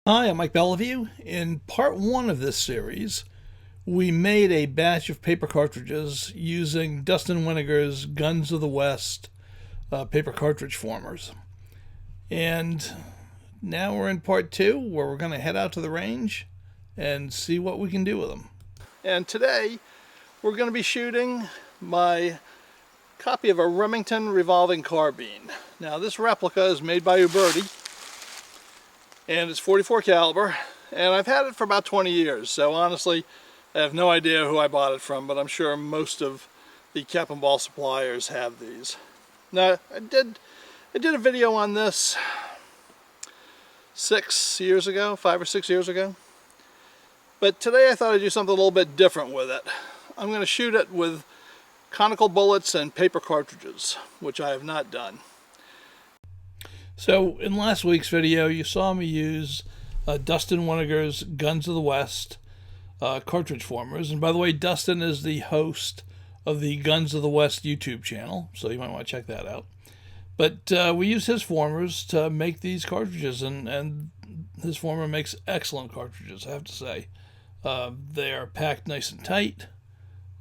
Hi, I'm Mike Bellevue. In part one of this series, we made a batch of paper cartridges using Dustin Winegar's Guns of the West paper cartridge formers. And now we're in part two, where we're going to head out to the range and see what we can do with them. And today, we're going to be shooting my copy of a Remington Revolving Carbine. Now, this replica is made by Ubereti, and it's 44 caliber, and I've had it for about 20 years, so honestly I have no idea who I bought it from, but I'm sure most of the cap and ball suppliers have these. Now I did a video on this 5 or 6 years ago, but today I thought I'd do something a little bit different with it. I'm going to shoot it with conical bullets and paper cartridges, which I have not done. So in last week's video, you saw me use Dustin Winegar's Guns of the West cartridge formers. And by the way, Dustin is the host of the Guns of the West YouTube channel, so you might want to check that out. But we use his formers to make these cartridges, and his former makes excellent cartridges, I have to say. They are packed nice and tight.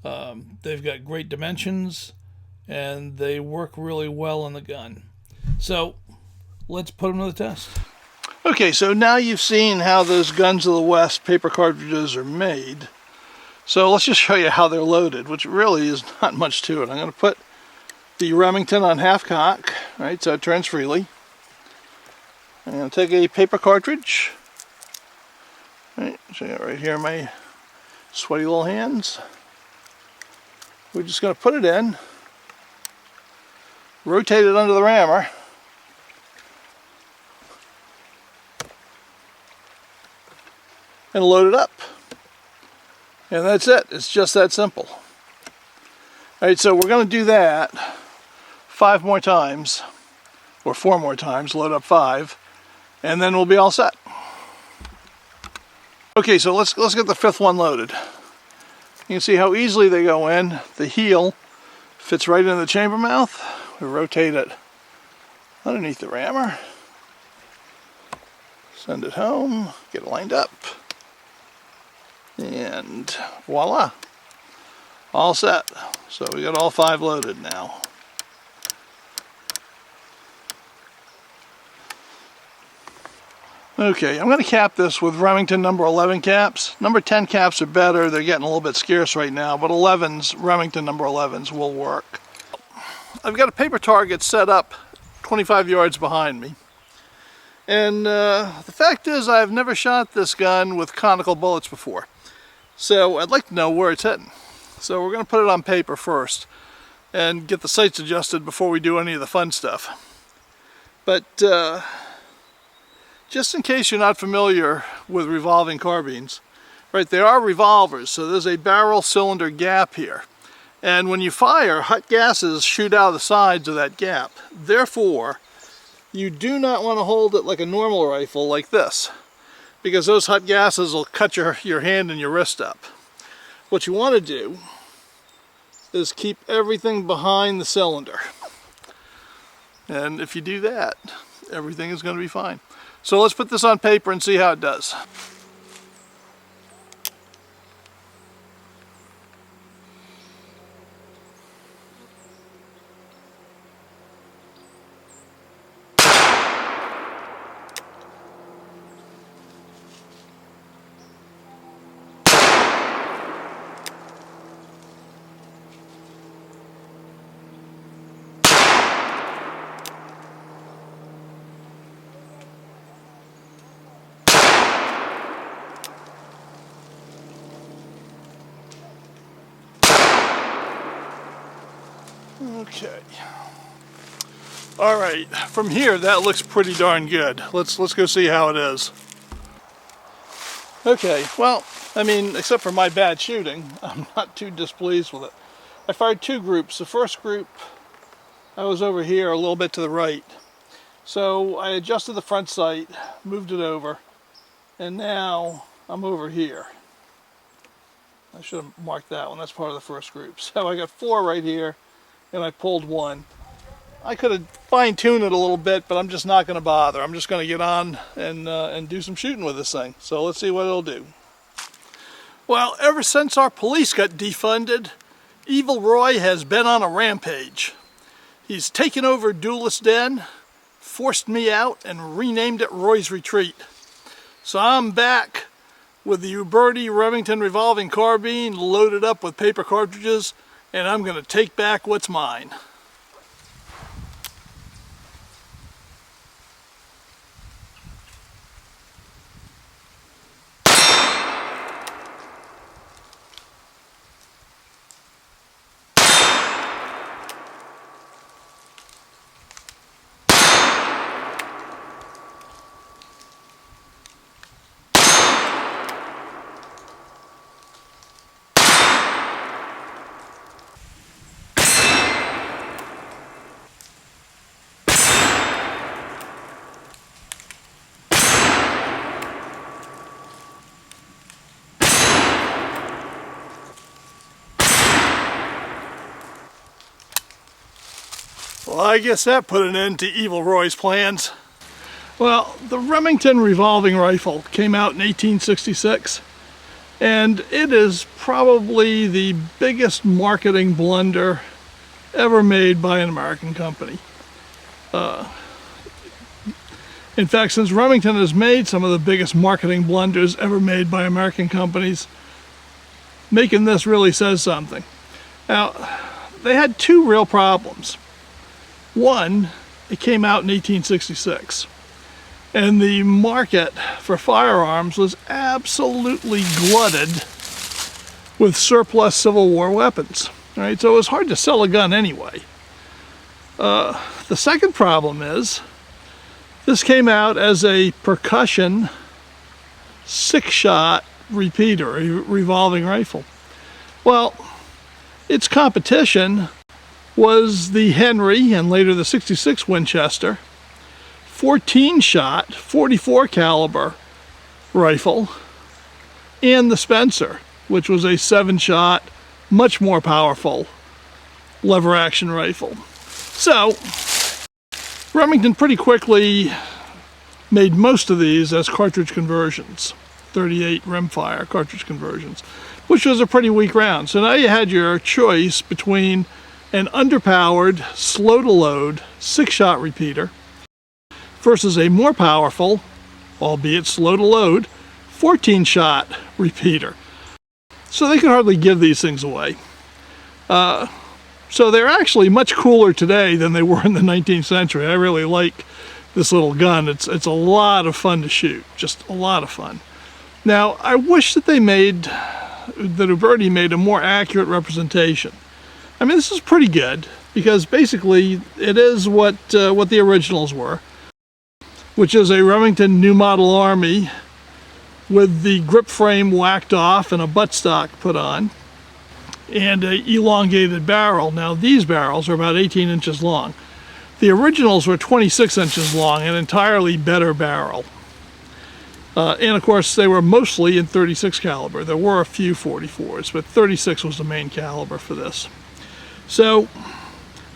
They've got great dimensions, and they work really well in the gun. So let's put them to the test. Okay, so now you've seen how those Guns of the West paper cartridges are made. So let's just show you how they're loaded, which really is not much to it. I'm going to put the Remington on half cock, right, so it turns freely. I'm going to take a paper cartridge. Right, so I got right here my sweaty little hands. We're just going to put it in, rotate it under the rammer, and load it up. And that's it. It's just that simple. Alright, so we're going to do that 5 more times, or 4 more times, load up 5, and then we'll be all set. Okay, so let's get the 5th one loaded. You can see how easily they go in. The heel fits right in the chamber mouth. We rotate it underneath the rammer. Send it home, get it lined up. And voila, all set. So we got all 5 loaded now. Okay, I'm going to cap this with Remington number 11 caps. Number 10 caps are better. They're getting a little bit scarce right now, but 11s, Remington number 11s will work. I've got a paper target set up 25 yards behind me. And the fact is, I've never shot this gun with conical bullets before. So I'd like to know where it's hitting. So we're going to put it on paper first and get the sights adjusted before we do any of the fun stuff. But just in case you're not familiar with revolving carbines, right, they are revolvers, so there's a barrel cylinder gap here. And when you fire, hot gases shoot out of the sides of that gap. Therefore, you do not want to hold it like a normal rifle like this, because those hot gases will cut your hand and your wrist up. What you want to do is keep everything behind the cylinder. And if you do that, everything is going to be fine. So let's put this on paper and see how it does. Okay. All right. From here, that looks pretty darn good. Let's go see how it is. Okay. Well, I mean, except for my bad shooting, I'm not too displeased with it. I fired 2 groups. The first group, I was over here a little bit to the right. So I adjusted the front sight, moved it over, and now I'm over here. I should have marked that one. That's part of the first group. So I got 4 right here, and I pulled 1. I could have fine-tuned it a little bit, but I'm just not going to bother. I'm just going to get on and do some shooting with this thing. So let's see what it'll do. Well, ever since our police got defunded, Evil Roy has been on a rampage. He's taken over Duelist Den, forced me out, and renamed it Roy's Retreat. So I'm back with the Uberti Remington Revolving Carbine loaded up with paper cartridges, and I'm going to take back what's mine. Well, I guess that put an end to Evil Roy's plans. Well, the Remington revolving rifle came out in 1866, and it is probably the biggest marketing blunder ever made by an American company. In fact, since Remington has made some of the biggest marketing blunders ever made by American companies, making this really says something. Now, they had two real problems. One, it came out in 1866, and the market for firearms was absolutely glutted with surplus Civil War weapons. Right? So it was hard to sell a gun anyway. The second problem is, this came out as a percussion 6-shot repeater, a revolving rifle. Well, its competition was the Henry and later the 66 Winchester 14-shot 44 caliber rifle, and the Spencer, which was a 7-shot much more powerful lever action rifle. So Remington pretty quickly made most of these as cartridge conversions, 38 rimfire cartridge conversions, which was a pretty weak round. So now you had your choice between an underpowered, slow-to-load 6-shot repeater versus a more powerful, albeit slow-to-load, 14-shot repeater. So they could hardly give these things away. So they're actually much cooler today than they were in the 19th century. I really like this little gun. It's a lot of fun to shoot, just a lot of fun. Now, I wish that Uberti made a more accurate representation. I mean, this is pretty good because basically it is what the originals were, which is a Remington New Model Army with the grip frame whacked off and a buttstock put on, and an elongated barrel. Now, these barrels are about 18 inches long. The originals were 26 inches long, an entirely better barrel. And of course, they were mostly in 36 caliber. There were a few 44s, but 36 was the main caliber for this. So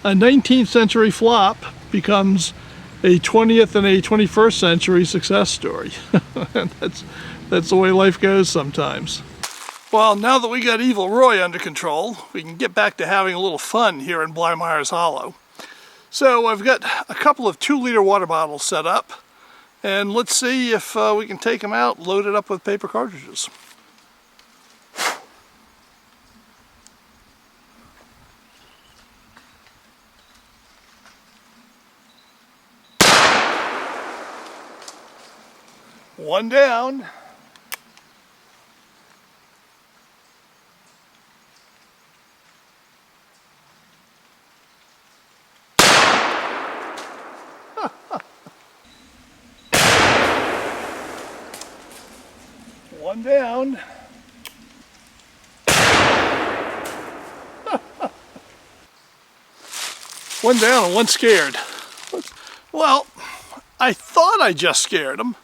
a 19th century flop becomes a 20th and a 21st century success story. That's the way life goes sometimes. Well, now that we got Evil Roy under control, we can get back to having a little fun here in Blymeyer's Hollow. So I've got a couple of 2-liter water bottles set up, and let's see if we can take them out loaded up with paper cartridges. One down. One down. One down and one scared. Well, I thought I just scared him,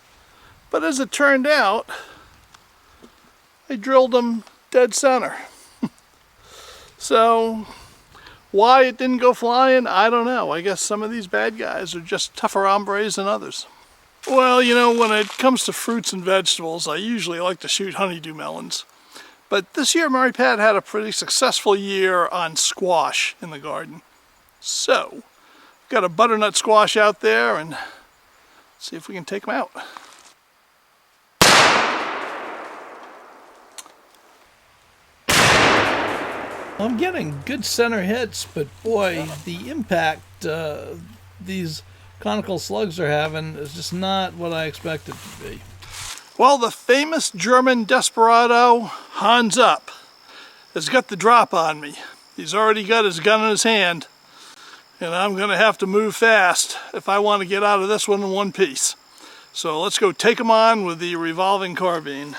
but as it turned out, I drilled him dead center. So Why it didn't go flying, I don't know. I guess some of these bad guys are just tougher hombres than others. Well, you know, when it comes to fruits and vegetables, I usually like to shoot honeydew melons. But this year, Mary Pat had a pretty successful year on squash in the garden. So, got a butternut squash out there, and see if we can take them out. I'm getting good center hits, but boy, the impact these conical slugs are having is just not what I expected to be. Well, the famous German desperado, Hans Up, has got the drop on me. He's already got his gun in his hand, and I'm going to have to move fast if I want to get out of this one in one piece. So let's go take him on with the revolving carbine.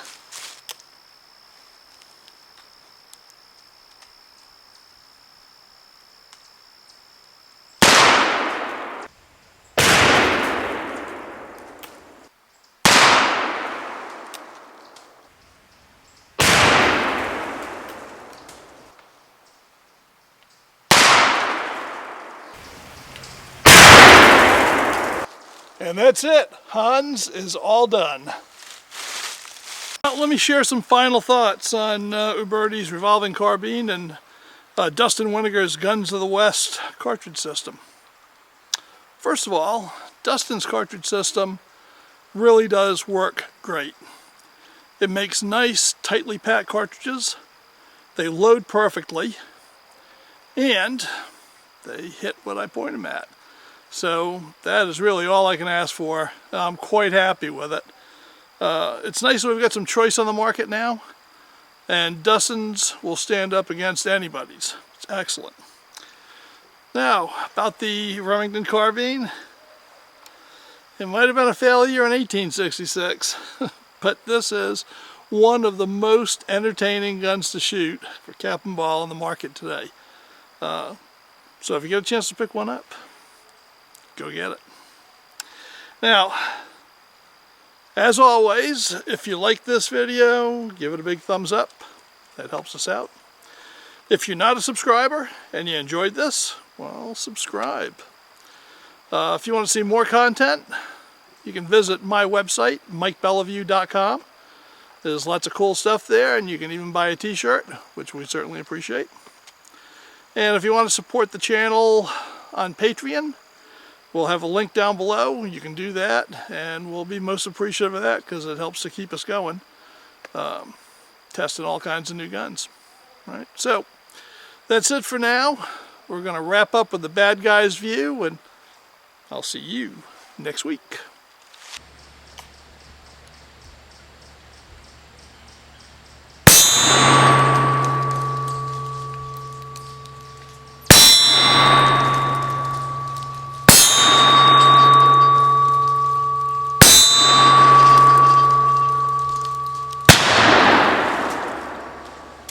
And that's it. Hans is all done. Now, let me share some final thoughts on Uberti's revolving carbine and Dustin Winegar's Guns of the West cartridge system. First of all, Dustin's cartridge system really does work great. It makes nice, tightly packed cartridges. They load perfectly, and they hit what I point them at. So that is really all I can ask for. I'm quite happy with it. It's nice that we've got some choice on the market now, and Dustin's will stand up against anybody's. It's excellent. Now, about the Remington carbine, it might have been a failure in 1866, but this is one of the most entertaining guns to shoot for cap and ball in the market today. So if you get a chance to pick one up, go get it. Now, as always, if you like this video, give it a big thumbs up. That helps us out. If you're not a subscriber and you enjoyed this, well, subscribe. If you want to see more content, you can visit my website, mikebellevue.com. There's lots of cool stuff there, and you can even buy a t-shirt, which we certainly appreciate. And if you want to support the channel on Patreon, we'll have a link down below. You can do that, and we'll be most appreciative of that because it helps to keep us going, testing all kinds of new guns. All right, so that's it for now. We're going to wrap up with the bad guy's view, and I'll see you next week.